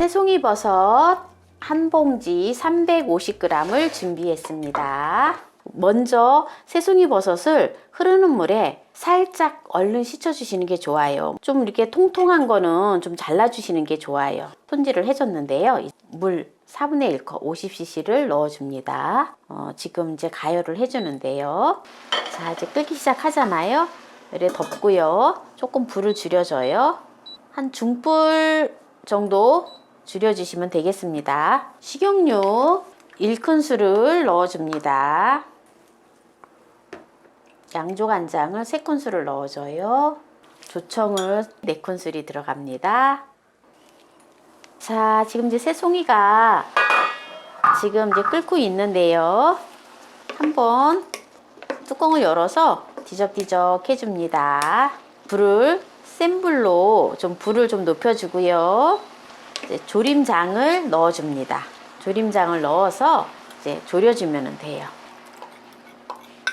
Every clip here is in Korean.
새송이 버섯 한 봉지 350g을 준비했습니다. 먼저 새송이 버섯을 흐르는 물에 살짝 얼른 씻어주시는 게 좋아요. 좀 이렇게 통통한 거는 좀 잘라주시는 게 좋아요. 손질을 해줬는데요. 물 4분의 1컵 50cc를 넣어줍니다. 지금 이제 가열을 해주는데요. 자, 이제 끓기 시작하잖아요. 이래 덮고요. 조금 불을 줄여줘요. 한 중불 정도 줄여주시면 되겠습니다. 식용유 1큰술을 넣어줍니다. 양조간장을 3큰술을 넣어줘요. 조청을 4큰술이 들어갑니다. 자, 지금 이제 새송이가 지금 이제 끓고 있는데요. 한번 뚜껑을 열어서 뒤적뒤적 해줍니다. 센 불로 불을 좀 높여주고요. 이제 조림장을 넣어줍니다. 조림장을 넣어서 이제 졸여주면 돼요.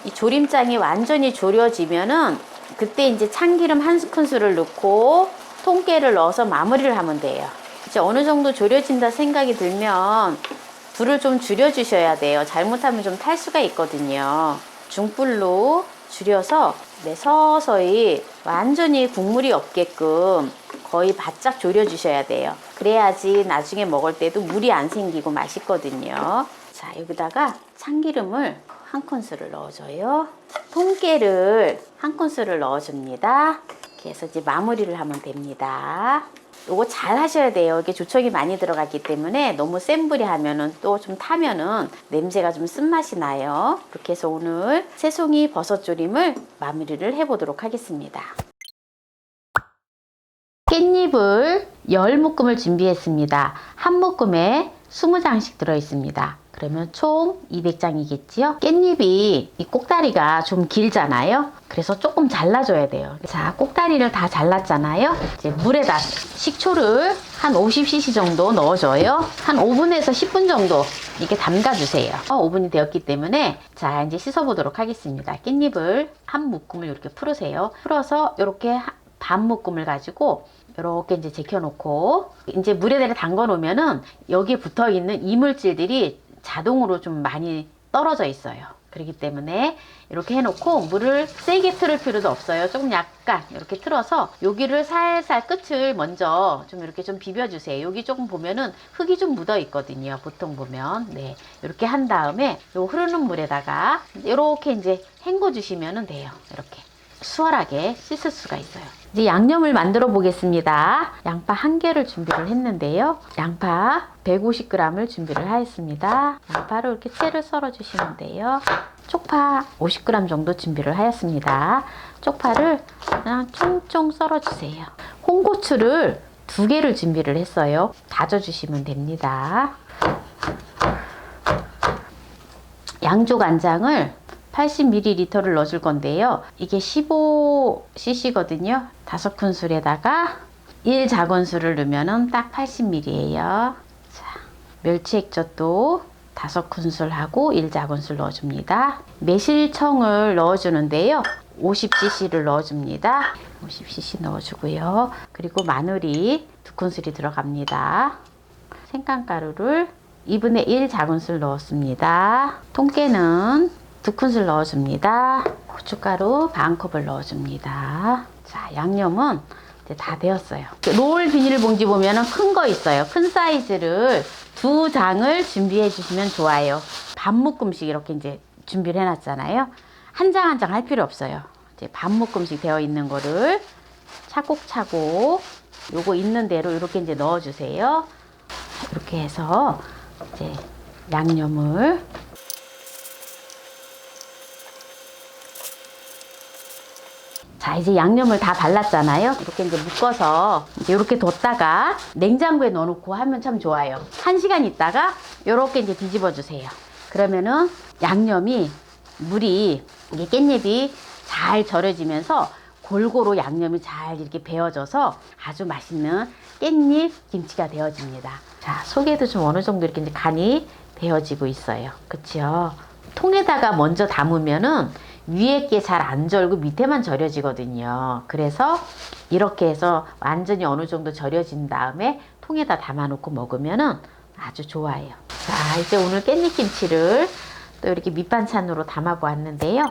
이 조림장이 완전히 졸여지면은 그때 이제 참기름 1큰술을 넣고 통깨를 넣어서 마무리를 하면 돼요. 이제 어느 정도 졸여진다 생각이 들면 불을 좀 줄여주셔야 돼요. 잘못하면 좀 탈 수가 있거든요. 중불로 줄여서 서서히 완전히 국물이 없게끔 거의 바짝 졸여주셔야 돼요. 그래야지 나중에 먹을 때도 물이 안 생기고 맛있거든요. 자, 여기다가 참기름을 1큰술을 넣어줘요. 통깨를 1큰술을 넣어줍니다. 이렇게 해서 이제 마무리를 하면 됩니다. 요거 잘 하셔야 돼요. 이게 조청이 많이 들어갔기 때문에 너무 센 불에 하면은 또 좀 타면은 냄새가 좀 쓴맛이 나요. 이렇게 해서 오늘 새송이 버섯조림을 마무리를 해보도록 하겠습니다. 깻잎을 10묶음을 준비했습니다. 한 묶음에 20장씩 들어있습니다. 그러면 총 200장이겠지요? 깻잎이 이 꼭다리가 좀 길잖아요. 그래서 조금 잘라줘야 돼요. 자, 꼭다리를 다 잘랐잖아요. 이제 물에다 식초를 한 50cc 정도 넣어줘요. 한 5분에서 10분 정도 이렇게 담가주세요. 5분이 되었기 때문에 자, 이제 씻어보도록 하겠습니다. 깻잎을 한 묶음을 이렇게 풀으세요. 풀어서 이렇게 반 묶음을 가지고 이렇게 이제 제껴놓고 이제 물에다 담가 놓으면은 여기에 붙어 있는 이물질들이 자동으로 좀 많이 떨어져 있어요. 그렇기 때문에 이렇게 해놓고 물을 세게 틀을 필요도 없어요. 조금 약간 이렇게 틀어서 여기를 살살 끝을 먼저 좀 이렇게 좀 비벼주세요. 여기 조금 보면은 흙이 좀 묻어 있거든요. 보통 보면. 네. 이렇게 한 다음에 요 흐르는 물에다가 이렇게 이제 헹궈 주시면 돼요. 이렇게. 수월하게 씻을 수가 있어요. 이제 양념을 만들어 보겠습니다. 양파 1개를 준비를 했는데요. 양파 150g을 준비를 하였습니다. 양파를 이렇게 채를 썰어 주시면 돼요. 쪽파 50g 정도 준비를 하였습니다. 쪽파를 그냥 총총 썰어 주세요. 홍고추를 2개를 준비를 했어요. 다져 주시면 됩니다. 양조간장을 80ml를 넣어줄 건데요. 이게 15cc거든요. 5큰술에다가 1작은술을 넣으면 딱 80ml예요. 자, 멸치액젓도 5큰술 하고 1작은술 넣어줍니다. 매실청을 넣어주는데요. 50cc를 넣어줍니다. 50cc 넣어주고요. 그리고 마늘이 2큰술이 들어갑니다. 생강가루를 2분의 1 작은술 넣었습니다. 통깨는 2큰술 넣어줍니다. 고춧가루 반컵을 넣어줍니다. 자, 양념은 이제 다 되었어요. 롤 비닐봉지 보면 큰 거 있어요. 큰 사이즈를 2장을 준비해 주시면 좋아요. 반 묶음씩 이렇게 이제 준비를 해놨잖아요. 한 장 한 장 할 필요 없어요. 이제 반 묶음씩 되어 있는 거를 차곡차곡 요거 있는 대로 이렇게 이제 넣어주세요. 이렇게 해서 이제 양념을 자, 이제 양념을 다 발랐잖아요. 이렇게 이제 묶어서 이렇게 뒀다가 냉장고에 넣어놓고 하면 참 좋아요. 1시간 있다가 이렇게 이제 뒤집어 주세요. 그러면은 양념이 물이 이게 깻잎이 잘 절여지면서 골고루 양념이 잘 이렇게 배어져서 아주 맛있는 깻잎 김치가 되어집니다. 자, 속에도 좀 어느 정도 이렇게 이제 간이 되어지고 있어요. 그쵸? 통에다가 먼저 담으면은 위에 게 잘 안 절고 밑에만 절여지거든요. 그래서 이렇게 해서 완전히 어느 정도 절여진 다음에 통에다 담아놓고 먹으면 아주 좋아요. 자, 이제 오늘 깻잎김치를 또 이렇게 밑반찬으로 담아 보았는데요.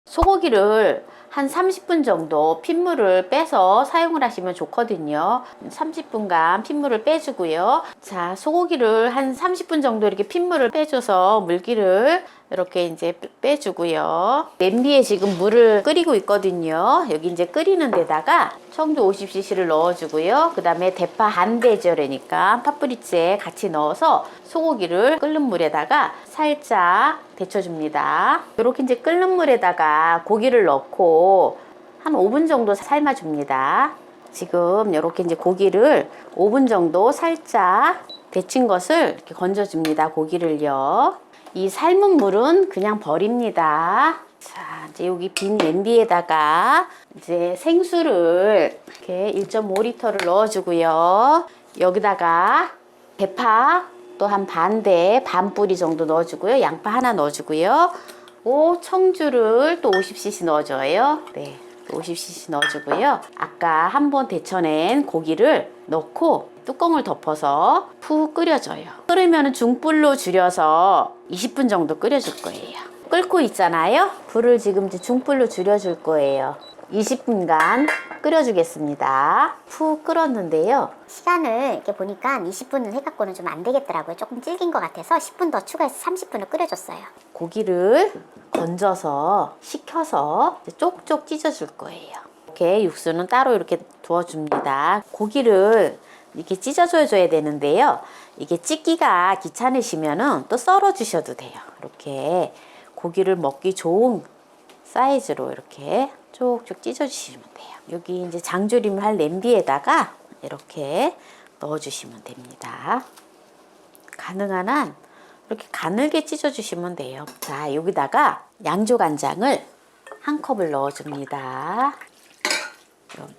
소고기를 한 30분 정도 핏물을 빼서 사용을 하시면 좋거든요. 30분간 핏물을 빼주고요. 자, 소고기를 한 30분 정도 이렇게 핏물을 빼줘서 물기를 이렇게 이제 빼주고요. 냄비에 지금 물을 끓이고 있거든요. 여기 이제 끓이는 데다가 청주 50cc를 넣어주고요. 그 다음에 대파 반 대절이니까 파프리째 같이 넣어서 소고기를 끓는 물에다가 살짝 데쳐줍니다. 이렇게 이제 끓는 물에다가 고기를 넣고 한 5분 정도 삶아줍니다. 지금 이렇게 이제 고기를 5분 정도 살짝 데친 것을 이렇게 건져줍니다. 고기를요. 이 삶은 물은 그냥 버립니다. 자, 이제 여기 빈 냄비에다가 이제 생수를 이렇게 1.5L를 넣어주고요. 여기다가 대파 또 한 반 뿌리 정도 넣어주고요. 양파 하나 넣어주고요. 청주를 또 50cc 넣어줘요. 네, 또 50cc 넣어주고요. 아까 한번 데쳐낸 고기를 넣고 뚜껑을 덮어서 푹 끓여줘요. 끓으면 중불로 줄여서 20분 정도 끓여줄 거예요. 끓고 있잖아요. 불을 지금 이제 중불로 줄여줄 거예요. 20분간 끓여주겠습니다. 푹 끓었는데요. 시간을 이렇게 보니까 20분은 해갖고는 좀 안 되겠더라고요. 조금 질긴 것 같아서 10분 더 추가해서 30분을 끓여줬어요. 고기를 건져서 식혀서 쪽쪽 찢어줄 거예요. 이렇게 육수는 따로 이렇게 두어줍니다. 고기를 이렇게 찢어줘야 되는데요. 이게 찢기가 귀찮으시면은 또 썰어 주셔도 돼요. 이렇게 고기를 먹기 좋은 사이즈로 이렇게 쪽쪽 찢어 주시면 돼요. 여기 이제 장조림을 할 냄비에다가 이렇게 넣어 주시면 됩니다. 가능한 한 이렇게 가늘게 찢어 주시면 돼요. 자, 여기다가 양조간장을 한 컵을 넣어 줍니다.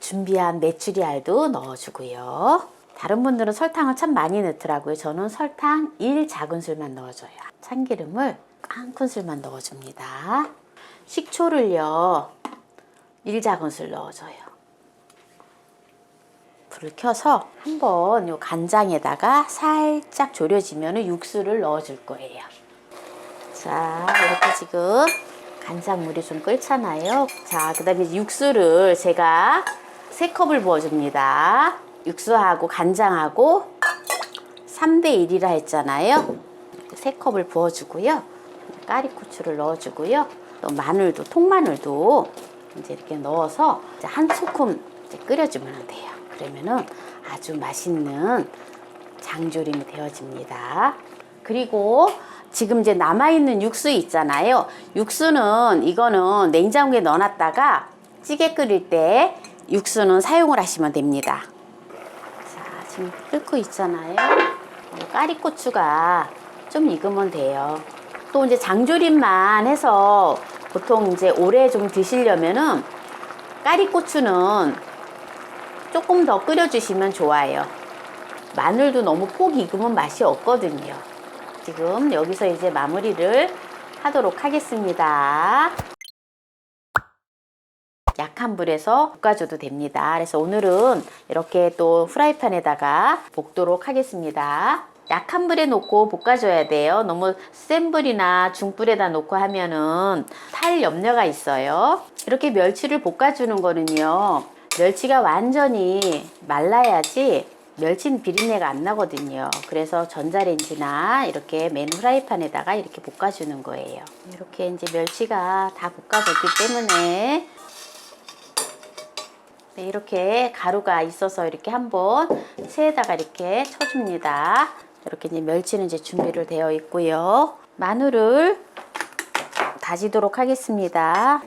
준비한 메추리알도 넣어 주고요. 다른 분들은 설탕을 참 많이 넣더라고요. 저는 설탕 1작은술만 넣어줘요. 참기름을 한 큰술만 넣어줍니다. 식초를요 1작은술 넣어줘요. 불을 켜서 한번 요 간장에다가 살짝 졸여지면 육수를 넣어줄 거예요. 자, 이렇게 지금 간장물이 좀 끓잖아요. 자, 그 다음에 육수를 제가 3컵을 부어줍니다. 육수하고 간장하고 3대1이라 했잖아요. 3컵을 부어주고요. 까리고추를 넣어주고요. 또 마늘도, 통마늘도 이제 이렇게 넣어서 이제 한 소끔 이제 끓여주면 돼요. 그러면은 아주 맛있는 장조림이 되어집니다. 그리고 지금 이제 남아있는 육수 있잖아요. 육수는 이거는 냉장고에 넣어놨다가 찌개 끓일 때 육수는 사용을 하시면 됩니다. 자, 지금 끓고 있잖아요. 까리고추가 좀 익으면 돼요. 또 이제 장조림만 해서 보통 이제 오래 좀 드시려면은 까리고추는 조금 더 끓여주시면 좋아요. 마늘도 너무 폭 익으면 맛이 없거든요. 지금 여기서 이제 마무리를 하도록 하겠습니다. 약한 불에서 볶아줘도 됩니다. 그래서 오늘은 이렇게 또 프라이팬에다가 볶도록 하겠습니다. 약한 불에 놓고 볶아줘야 돼요. 너무 센 불이나 중불에다 놓고 하면은 탈 염려가 있어요. 이렇게 멸치를 볶아주는 거는요. 멸치가 완전히 말라야지 멸치는 비린내가 안 나거든요. 그래서 전자레인지나 이렇게 맨 프라이팬에다가 이렇게 볶아주는 거예요. 이렇게 이제 멸치가 다 볶아졌기 때문에 네, 이렇게 가루가 있어서 이렇게 한번 체에다가 이렇게 쳐줍니다. 이렇게 이제 멸치는 이제 준비를 되어 있고요. 마늘을 다지도록 하겠습니다.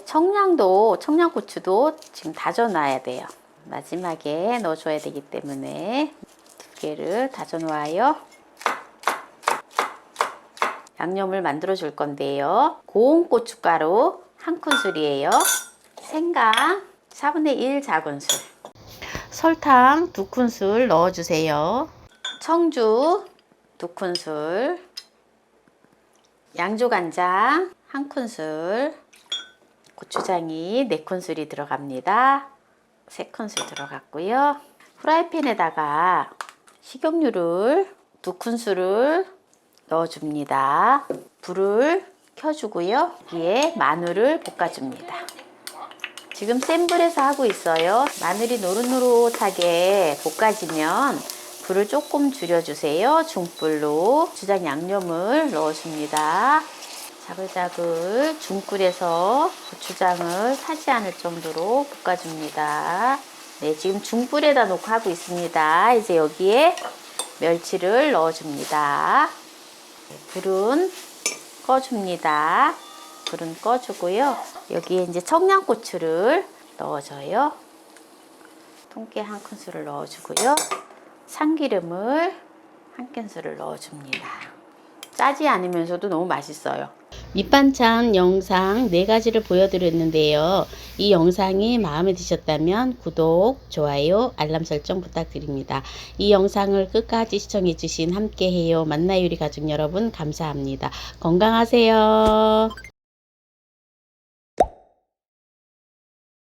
청양고추도 지금 다져놔야 돼요. 마지막에 넣어줘야 되기 때문에 2개를 다져 놓아요. 양념을 만들어 줄 건데요. 고운 고춧가루 1큰술이에요. 생강 4분의 1 작은술, 설탕 2큰술 넣어주세요. 청주 2큰술, 양조간장 1큰술, 고추장이 4큰술이 들어갑니다. 3큰술 들어갔고요. 프라이팬에다가 식용유를 2큰술을 넣어줍니다. 불을 켜주고요. 여기에 마늘을 볶아줍니다. 지금 센 불에서 하고 있어요. 마늘이 노릇노릇하게 볶아지면 불을 조금 줄여주세요. 중불로 고추장 양념을 넣어줍니다. 자글자글 중불에서 고추장을 타지 않을 정도로 볶아줍니다. 네, 지금 중불에다 놓고 하고 있습니다. 이제 여기에 멸치를 넣어줍니다. 네, 불은 꺼줍니다. 불은 꺼주고요. 여기에 이제 청양고추를 넣어줘요. 통깨 1큰술을 넣어주고요. 참기름을 1큰술을 넣어줍니다. 짜지 않으면서도 너무 맛있어요. 밑반찬 영상 4가지를 보여드렸는데요. 이 영상이 마음에 드셨다면 구독, 좋아요, 알람 설정 부탁드립니다. 이 영상을 끝까지 시청해주신 함께해요 만나요리 가족 여러분 감사합니다. 건강하세요.